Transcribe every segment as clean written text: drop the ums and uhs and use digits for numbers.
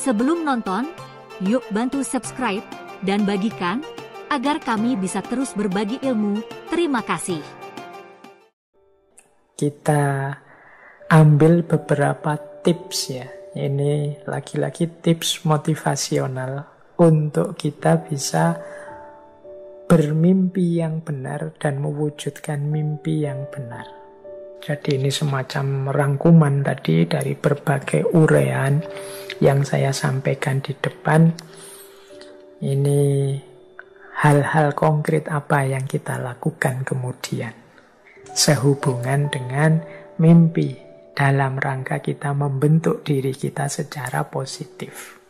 Sebelum nonton, yuk bantu subscribe dan bagikan agar kami bisa terus berbagi ilmu. Terima kasih. Kita ambil beberapa tips ya. Ini lagi-lagi tips motivasional untuk kita bisa bermimpi yang benar dan mewujudkan mimpi yang benar. Jadi ini semacam rangkuman tadi dari berbagai uraian yang saya sampaikan di depan. Ini hal-hal konkret apa yang kita lakukan kemudian sehubungan dengan mimpi dalam rangka kita membentuk diri kita secara positif.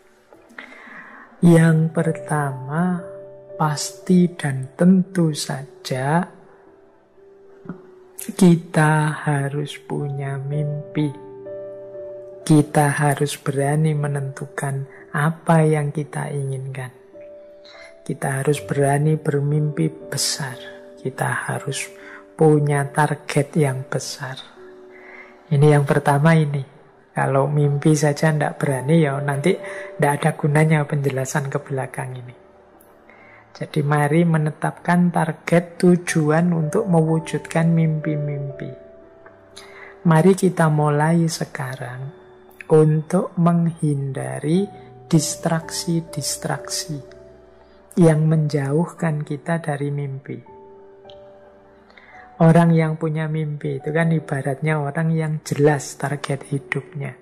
Yang pertama, pasti dan tentu saja kita harus punya mimpi. Kita harus berani menentukan apa yang kita inginkan. Kita harus berani bermimpi besar. Kita harus punya target yang besar. Ini yang pertama ini. Kalau mimpi saja tidak berani, ya nanti tidak ada gunanya penjelasan ke belakang ini. Jadi mari menetapkan target tujuan untuk mewujudkan mimpi-mimpi. Mari kita mulai sekarang untuk menghindari distraksi-distraksi yang menjauhkan kita dari mimpi. Orang yang punya mimpi itu kan ibaratnya orang yang jelas target hidupnya.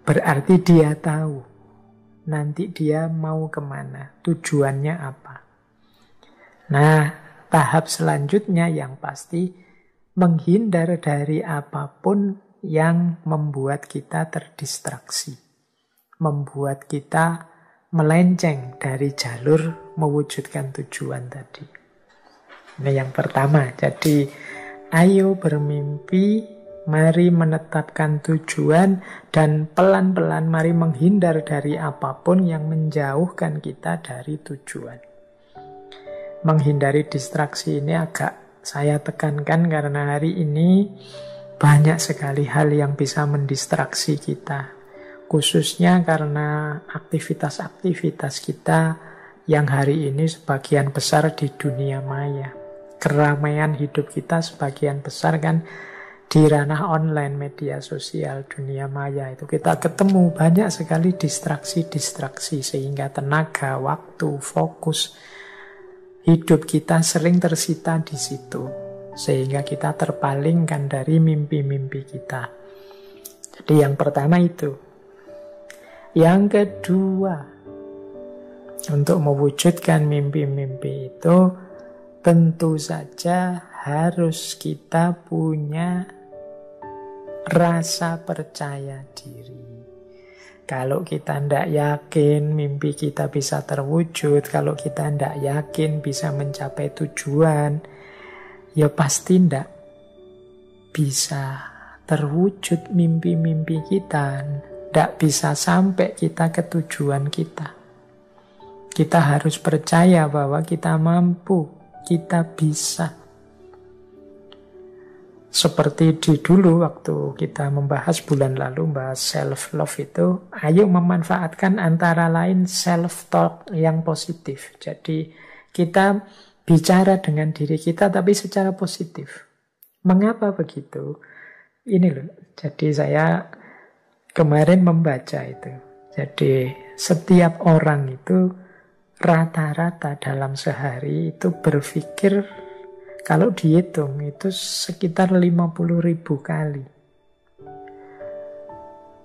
Berarti dia tahu nanti dia mau kemana, tujuannya apa. Nah, tahap selanjutnya yang pasti menghindar dari apapun yang membuat kita terdistraksi, membuat kita melenceng dari jalur mewujudkan tujuan tadi. Ini yang pertama. Jadi, ayo bermimpi, mari menetapkan tujuan, dan pelan-pelan mari menghindar dari apapun yang menjauhkan kita dari tujuan. Menghindari distraksi ini agak saya tekankan karena hari ini banyak sekali hal yang bisa mendistraksi kita. Khususnya karena aktivitas-aktivitas kita yang hari ini sebagian besar di dunia maya. Keramaian hidup kita sebagian besar kan di ranah online, media sosial, dunia maya. Itu kita ketemu banyak sekali distraksi-distraksi sehingga tenaga, waktu, fokus hidup kita sering tersita di situ. Sehingga kita terpalingkan dari mimpi-mimpi kita. Jadi yang pertama itu. Yang kedua, untuk mewujudkan mimpi-mimpi itu tentu saja harus kita punya rasa percaya diri. Kalau kita tidak yakin mimpi kita bisa terwujud, kalau kita tidak yakin bisa mencapai tujuan, ya pasti tidak bisa terwujud mimpi-mimpi kita. Tidak bisa sampai kita ke tujuan kita. Kita harus percaya bahwa kita mampu. Kita bisa. Seperti di dulu waktu kita membahas bulan lalu, bahas self-love itu, ayo memanfaatkan antara lain self-talk yang positif. Jadi kita bicara dengan diri kita tapi secara positif. Mengapa begitu? Ini loh, jadi saya kemarin membaca itu. Jadi setiap orang itu rata-rata dalam sehari itu berpikir, kalau dihitung itu sekitar 50.000 kali.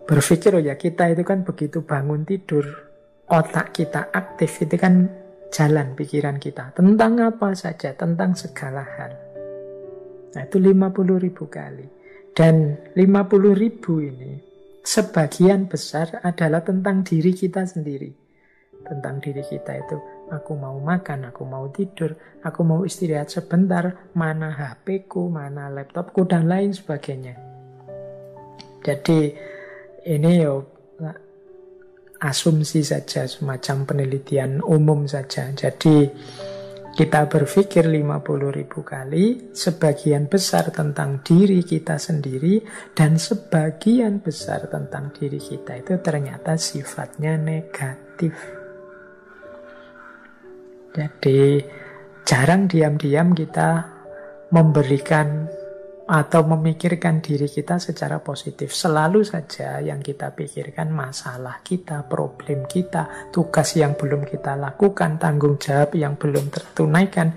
Berpikir, oh ya kita itu kan begitu bangun tidur, otak kita aktif, itu kan jalan pikiran kita. Tentang apa saja, tentang segala hal. Nah itu 50.000 kali. Dan 50.000 ini sebagian besar adalah tentang diri kita sendiri. Tentang diri kita itu, aku mau makan, aku mau tidur, aku mau istirahat sebentar, mana HP-ku, mana laptopku, dan lain sebagainya. Jadi ini asumsi saja, semacam penelitian umum saja. Jadi Kita berpikir 50.000 kali, sebagian besar tentang diri kita sendiri, dan sebagian besar tentang diri kita itu ternyata sifatnya negatif. Jadi jarang diam-diam kita memberikan atau memikirkan diri kita secara positif. Selalu saja yang kita pikirkan masalah kita, problem kita, tugas yang belum kita lakukan, tanggung jawab yang belum tertunaikan,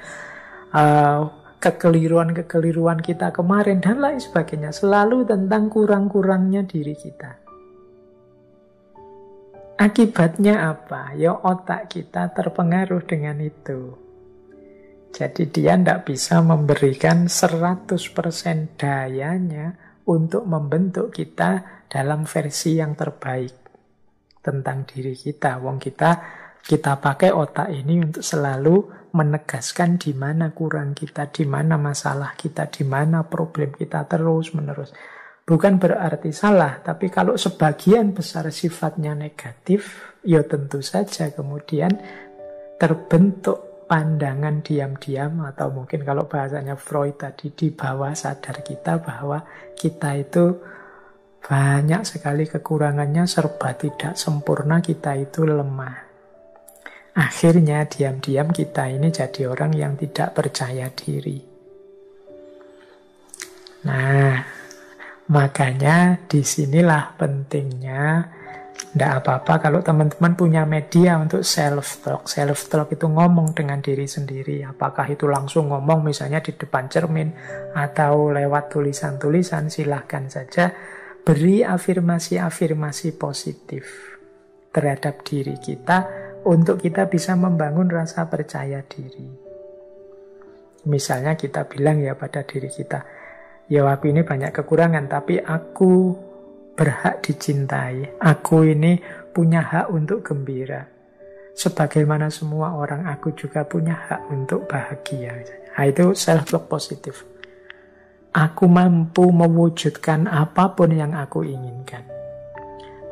kekeliruan-kekeliruan kita kemarin, dan lain sebagainya. Selalu tentang kurang-kurangnya diri kita. Akibatnya apa? Ya otak kita terpengaruh dengan itu. Jadi dia tidak bisa memberikan 100% dayanya untuk membentuk kita dalam versi yang terbaik tentang diri kita. Wong kita pakai otak ini untuk selalu menegaskan di mana kurang kita, di mana masalah kita, di mana problem kita terus-menerus. Bukan berarti salah, tapi kalau sebagian besar sifatnya negatif, ya tentu saja kemudian terbentuk pandangan diam-diam, atau mungkin kalau bahasanya Freud tadi, di bawah sadar kita, bahwa kita itu banyak sekali kekurangannya, serba tidak sempurna, kita itu lemah. Akhirnya diam-diam kita ini jadi orang yang tidak percaya diri. Nah, makanya disinilah pentingnya. Tidak apa-apa kalau teman-teman punya media untuk self-talk. Self-talk itu ngomong dengan diri sendiri. Apakah itu langsung ngomong misalnya di depan cermin atau lewat tulisan-tulisan, silahkan saja. Beri afirmasi-afirmasi positif terhadap diri kita untuk kita bisa membangun rasa percaya diri. Misalnya kita bilang ya pada diri kita, ya aku ini banyak kekurangan, tapi aku berhak dicintai. Aku ini punya hak untuk gembira. Sebagaimana semua orang, aku juga punya hak untuk bahagia. Nah, itu self-talk positif. Aku mampu mewujudkan apapun yang aku inginkan.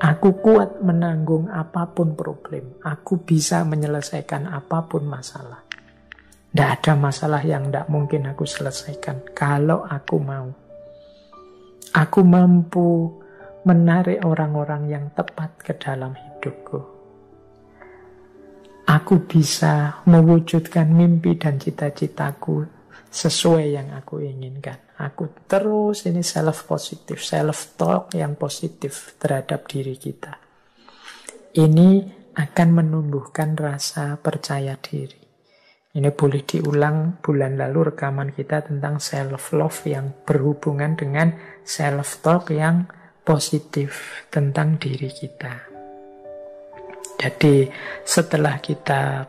Aku kuat menanggung apapun problem. Aku bisa menyelesaikan apapun masalah. Tidak ada masalah yang tidak mungkin aku selesaikan kalau aku mau. Aku mampu menarik orang-orang yang tepat ke dalam hidupku. Aku bisa mewujudkan mimpi dan cita-citaku sesuai yang aku inginkan. Aku terus ini self-positif, self-talk yang positif terhadap diri kita. Ini akan menumbuhkan rasa percaya diri. Ini boleh diulang bulan lalu rekaman kita tentang self-love yang berhubungan dengan self-talk yang positif tentang diri kita. Jadi setelah kita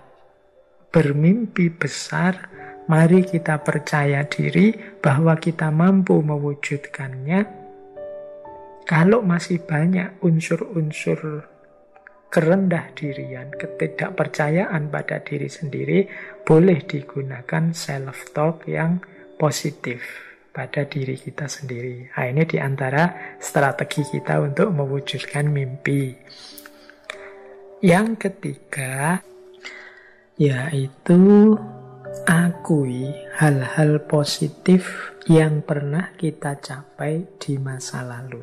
bermimpi besar, mari kita percaya diri bahwa kita mampu mewujudkannya. Kalau masih banyak unsur-unsur kerendah dirian, ketidakpercayaan pada diri sendiri, boleh digunakan self-talk yang positif pada diri kita sendiri. Nah, ini diantara strategi kita untuk mewujudkan mimpi. Yang ketiga, yaitu akui hal-hal positif yang pernah kita capai di masa lalu.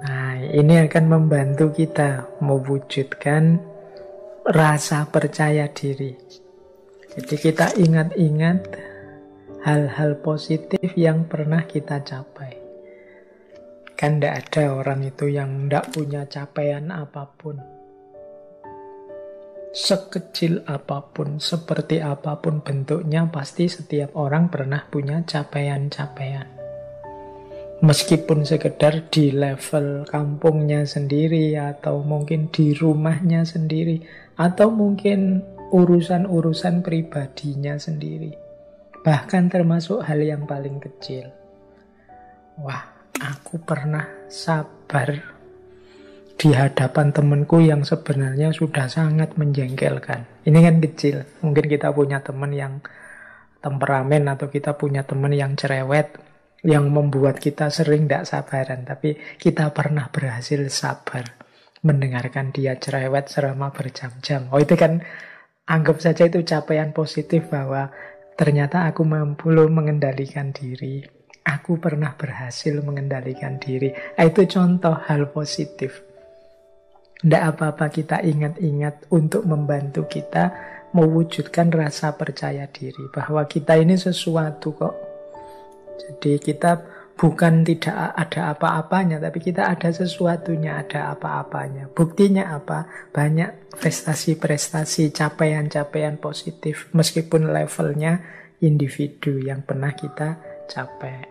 Nah, ini akan membantu kita mewujudkan rasa percaya diri. Jadi kita ingat-ingat hal-hal positif yang pernah kita capai. Kan tidak ada orang itu yang tidak punya capaian apapun. Sekecil apapun, seperti apapun bentuknya, pasti setiap orang pernah punya capaian-capaian. Meskipun sekedar di level kampungnya sendiri, atau mungkin di rumahnya sendiri, atau mungkin urusan-urusan pribadinya sendiri. Bahkan termasuk hal yang paling kecil. Wah, aku pernah sabar di hadapan temanku yang sebenarnya sudah sangat menjengkelkan. Ini kan kecil. Mungkin kita punya teman yang temperamen, atau kita punya teman yang cerewet, yang membuat kita sering tidak sabaran. Tapi kita pernah berhasil sabar mendengarkan dia cerewet selama berjam-jam. Oh, itu kan Anggap saja itu capaian positif bahwa ternyata aku mampu loh mengendalikan diri. Aku pernah berhasil mengendalikan diri. Itu contoh hal positif. Tidak apa-apa kita ingat-ingat untuk membantu kita mewujudkan rasa percaya diri. Bahwa kita ini sesuatu kok. Jadi kita bukan tidak ada apa-apanya, tapi kita ada sesuatunya, ada apa-apanya. Buktinya apa? Banyak prestasi-prestasi, capaian-capaian positif, meskipun levelnya individu yang pernah kita capai.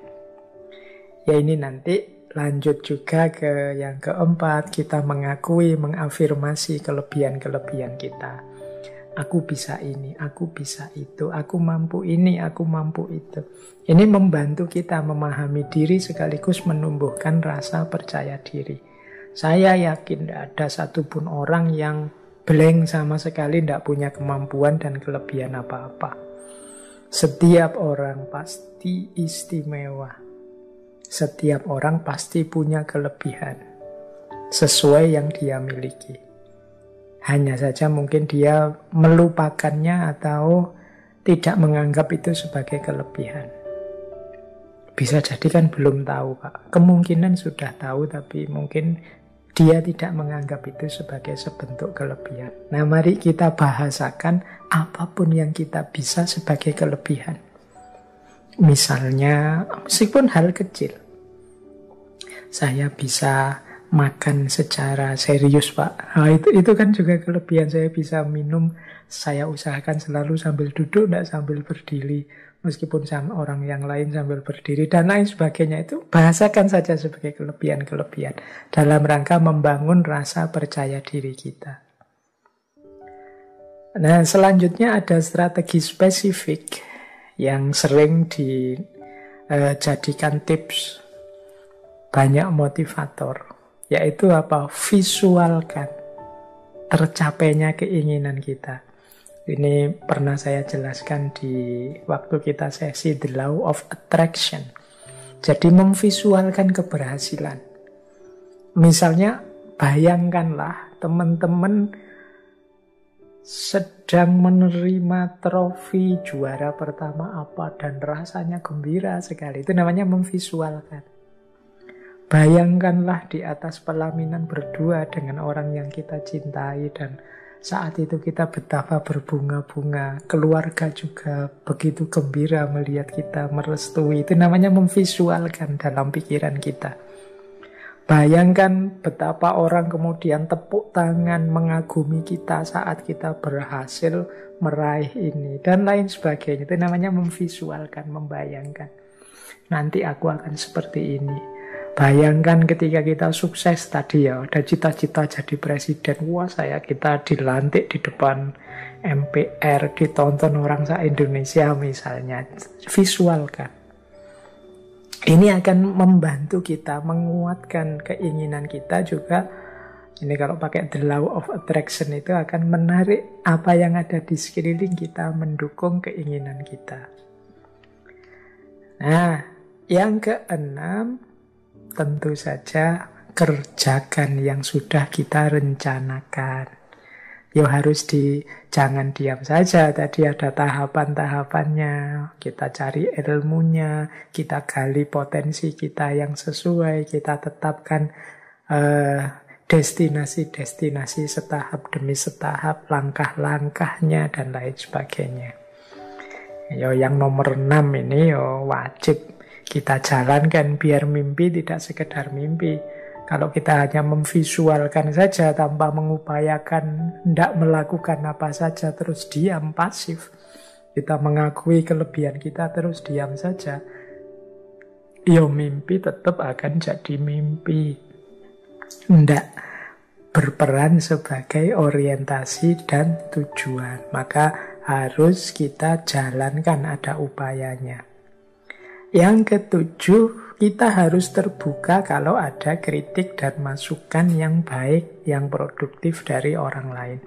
Ya ini nanti lanjut juga ke yang keempat, kita mengakui, mengafirmasi kelebihan-kelebihan kita. Aku bisa ini, aku bisa itu, aku mampu ini, aku mampu itu. Ini membantu kita memahami diri sekaligus menumbuhkan rasa percaya diri. Saya yakin tidak ada satupun orang yang blank sama sekali, tidak punya kemampuan dan kelebihan apa-apa. Setiap orang pasti istimewa. Setiap orang pasti punya kelebihan sesuai yang dia miliki. Hanya saja mungkin dia melupakannya atau tidak menganggap itu sebagai kelebihan. Bisa jadi kan belum tahu, Pak. Kemungkinan sudah tahu, tapi mungkin dia tidak menganggap itu sebagai sebentuk kelebihan. Nah, mari kita bahasakan apapun yang kita bisa sebagai kelebihan. Misalnya, meskipun hal kecil. Saya bisa makan secara serius, Pak. Nah, itu kan juga kelebihan. Saya bisa minum, saya usahakan selalu sambil duduk, tidak sambil berdiri. Meskipun sama orang yang lain sambil berdiri dan lain sebagainya, itu bahasakan saja sebagai kelebihan-kelebihan dalam rangka membangun rasa percaya diri kita. Nah, selanjutnya ada strategi spesifik yang sering dijadikan tips banyak motivator. Yaitu apa? Visualkan tercapainya keinginan kita. Ini pernah saya jelaskan di waktu kita sesi The Law of Attraction. Jadi memvisualkan keberhasilan. Misalnya bayangkanlah teman-teman sedang menerima trofi juara pertama apa dan rasanya gembira sekali. Itu namanya memvisualkan. Bayangkanlah di atas pelaminan berdua dengan orang yang kita cintai dan saat itu kita betapa berbunga-bunga. Keluarga juga begitu gembira melihat kita merestui. Itu namanya memvisualkan dalam pikiran kita. Bayangkan betapa orang kemudian tepuk tangan mengagumi kita saat kita berhasil meraih ini dan lain sebagainya. Itu namanya memvisualkan, membayangkan. Nanti aku akan seperti ini. Bayangkan ketika kita sukses tadi ya, ada cita-cita jadi presiden. Wah, kita dilantik di depan MPR, ditonton orang se-Indonesia misalnya. Visualkan. Ini akan membantu kita menguatkan keinginan kita juga. Ini kalau pakai the law of attraction itu akan menarik apa yang ada di sekeliling kita, mendukung keinginan kita. Nah, yang keenam, tentu saja kerjakan yang sudah kita rencanakan. Jangan diam saja. Tadi ada tahapan-tahapannya. Kita cari ilmunya, kita gali potensi kita yang sesuai, kita tetapkan destinasi-destinasi setahap demi setahap, langkah-langkahnya dan lain sebagainya. Yang nomor 6 ini wajib kita jalankan biar mimpi tidak sekedar mimpi. Kalau kita hanya memvisualkan saja tanpa mengupayakan, tidak melakukan apa saja, terus diam, pasif. Kita mengakui kelebihan kita, terus diam saja. Mimpi tetap akan jadi mimpi. Tidak berperan sebagai orientasi dan tujuan. Maka harus kita jalankan, ada upayanya. Yang ketujuh, kita harus terbuka kalau ada kritik dan masukan yang baik, yang produktif dari orang lain.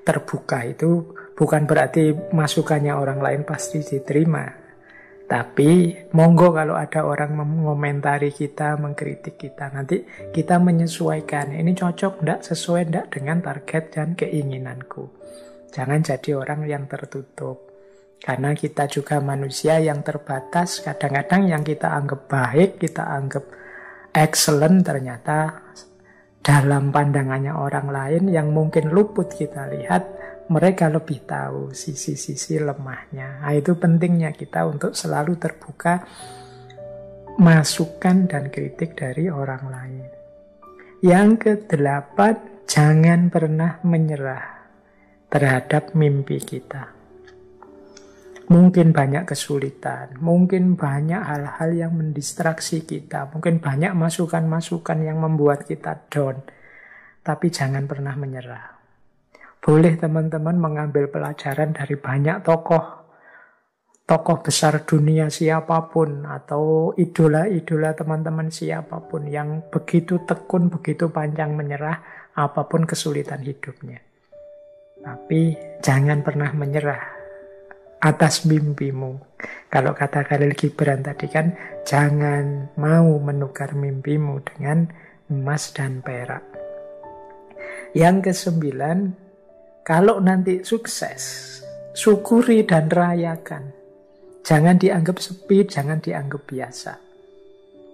Terbuka itu bukan berarti masukannya orang lain pasti diterima. Tapi monggo kalau ada orang mengomentari kita, mengkritik kita, nanti kita menyesuaikan. Ini cocok enggak, sesuai enggak dengan target dan keinginanku. Jangan jadi orang yang tertutup. Karena kita juga manusia yang terbatas. Kadang-kadang yang kita anggap baik, kita anggap excellent, ternyata dalam pandangannya orang lain yang mungkin luput kita lihat, mereka lebih tahu sisi-sisi lemahnya. Nah, itu pentingnya kita untuk selalu terbuka masukan dan kritik dari orang lain. Yang ke-8, jangan pernah menyerah terhadap mimpi kita. Mungkin banyak kesulitan, mungkin banyak hal-hal yang mendistraksi kita, mungkin banyak masukan-masukan yang membuat kita down. Tapi jangan pernah menyerah. Boleh teman-teman mengambil pelajaran dari banyak tokoh besar dunia siapapun, atau idola-idola teman-teman siapapun yang begitu tekun, begitu pantang menyerah apapun kesulitan hidupnya. Tapi jangan pernah menyerah atas mimpimu. Kalau kata Khalil Gibran tadi kan, jangan mau menukar mimpimu dengan emas dan perak. Yang ke-9, kalau nanti sukses, syukuri dan rayakan. Jangan dianggap sepi, jangan dianggap biasa.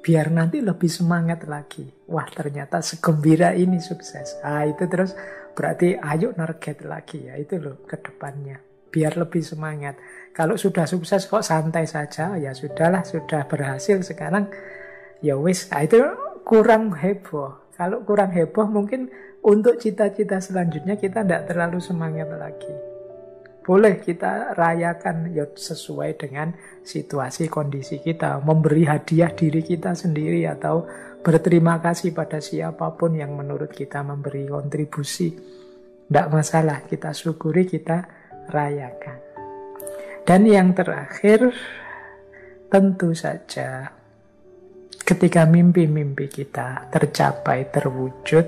Biar nanti lebih semangat lagi. Wah, ternyata segembira ini sukses. Itu terus berarti ayo target lagi ya. Itu loh ke depannya. Biar lebih semangat. Kalau sudah sukses kok santai saja, ya sudahlah, sudah berhasil sekarang, ya wis. Itu kurang heboh. Kalau kurang heboh mungkin untuk cita-cita selanjutnya kita tidak terlalu semangat lagi. Boleh kita rayakan ya sesuai dengan situasi kondisi kita. Memberi hadiah diri kita sendiri atau berterima kasih pada siapapun yang menurut kita memberi kontribusi. Tidak masalah, kita syukuri, kita rayakan. Dan yang terakhir, tentu saja ketika mimpi-mimpi kita tercapai, terwujud,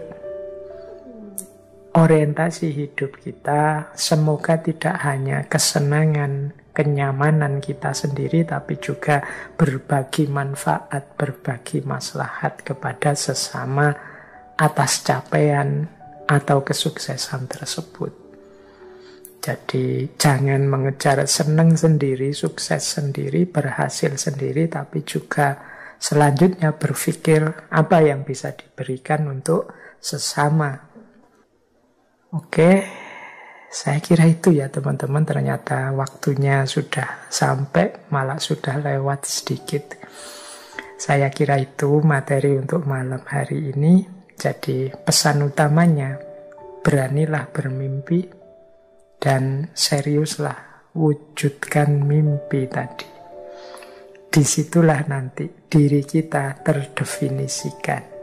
orientasi hidup kita semoga tidak hanya kesenangan, kenyamanan kita sendiri, tapi juga berbagi manfaat, berbagi maslahat kepada sesama atas capaian atau kesuksesan tersebut. Jadi jangan mengejar senang sendiri, sukses sendiri, berhasil sendiri, tapi juga selanjutnya berpikir apa yang bisa diberikan untuk sesama. Oke, saya kira itu ya teman-teman. Ternyata waktunya sudah sampai, malah sudah lewat sedikit. Saya kira itu materi untuk malam hari ini. Jadi pesan utamanya, beranilah bermimpi dan seriuslah wujudkan mimpi tadi. Disitulah nanti diri kita terdefinisikan.